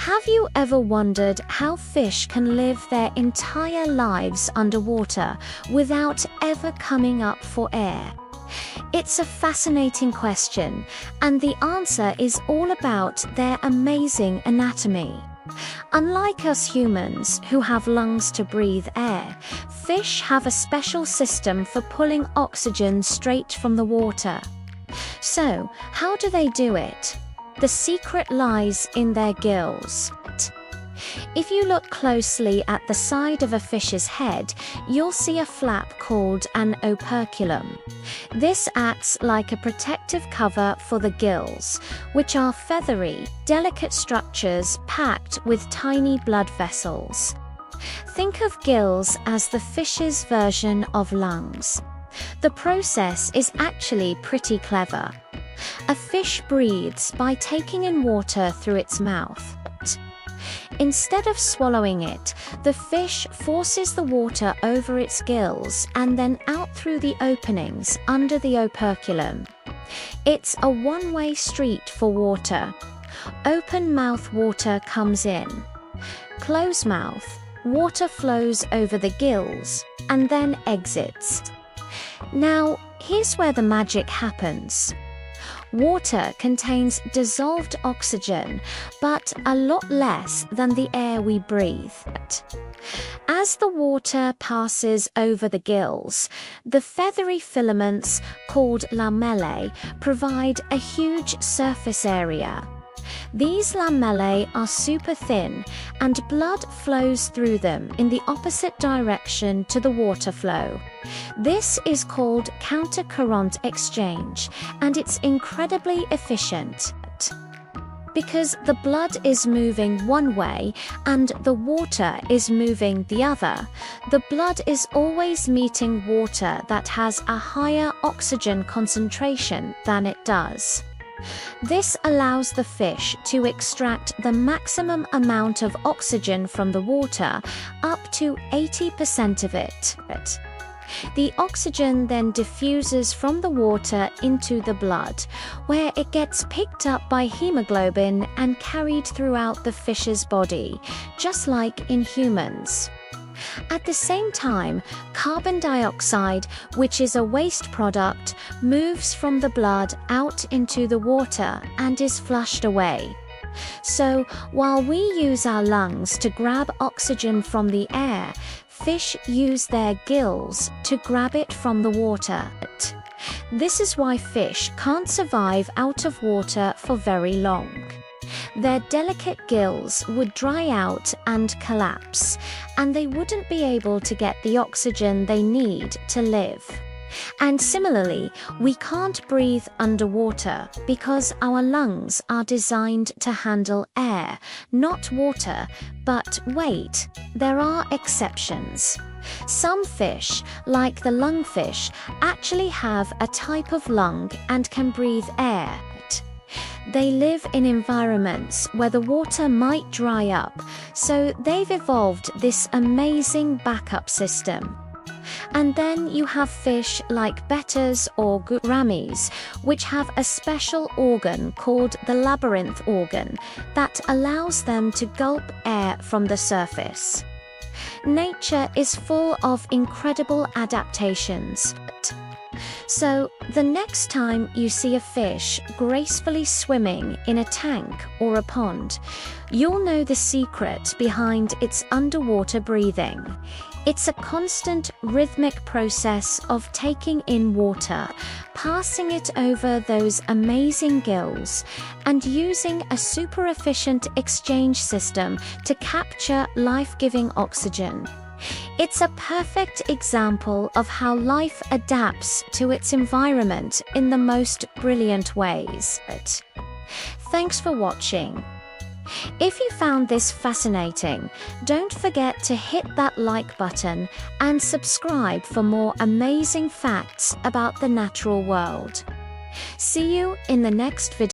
Have you ever wondered how fish can live their entire lives underwater without ever coming up for air? It's a fascinating question, and the answer is all about their amazing anatomy. Unlike us humans, who have lungs to breathe air, fish have a special system for pulling oxygen straight from the water. So, how do they do it? The secret lies in their gills. If you look closely at the side of a fish's head, you'll see a flap called an operculum. This acts like a protective cover for the gills, which are feathery, delicate structures packed with tiny blood vessels. Think of gills as the fish's version of lungs. The process is actually pretty clever. A fish breathes by taking in water through its mouth. Instead of swallowing it, the fish forces the water over its gills and then out through the openings under the operculum. It's a one-way street for water. Open mouth, water comes in. Close mouth, water flows over the gills and then exits. Now, here's where the magic happens. Water contains dissolved oxygen, but a lot less than the air we breathe. As the water passes over the gills, the feathery filaments, called lamellae, provide a huge surface area. These lamellae are super thin, and blood flows through them in the opposite direction to the water flow. This is called counter-current exchange, and it's incredibly efficient. Because the blood is moving one way and the water is moving the other, the blood is always meeting water that has a higher oxygen concentration than it does. This allows the fish to extract the maximum amount of oxygen from the water, up to 80% of it. The oxygen then diffuses from the water into the blood, where it gets picked up by hemoglobin and carried throughout the fish's body, just like in humans. At the same time, carbon dioxide, which is a waste product, moves from the blood out into the water and is flushed away. So, while we use our lungs to grab oxygen from the air, fish use their gills to grab it from the water. This is why fish can't survive out of water for very long. Their delicate gills would dry out and collapse, and they wouldn't be able to get the oxygen they need to live. And similarly, we can't breathe underwater because our lungs are designed to handle air, not water. But wait, there are exceptions. Some fish, like the lungfish, actually have a type of lung and can breathe air. They live in environments where the water might dry up, so they've evolved this amazing backup system. And then you have fish like bettas or gouramis, which have a special organ called the labyrinth organ that allows them to gulp air from the surface. Nature is full of incredible adaptations. So, the next time you see a fish gracefully swimming in a tank or a pond, you'll know the secret behind its underwater breathing. It's a constant rhythmic process of taking in water, passing it over those amazing gills, and using a super efficient exchange system to capture life-giving oxygen. It's a perfect example of how life adapts to its environment in the most brilliant ways. Thanks for watching. If you found this fascinating, don't forget to hit that like button and subscribe for more amazing facts about the natural world. See you in the next video.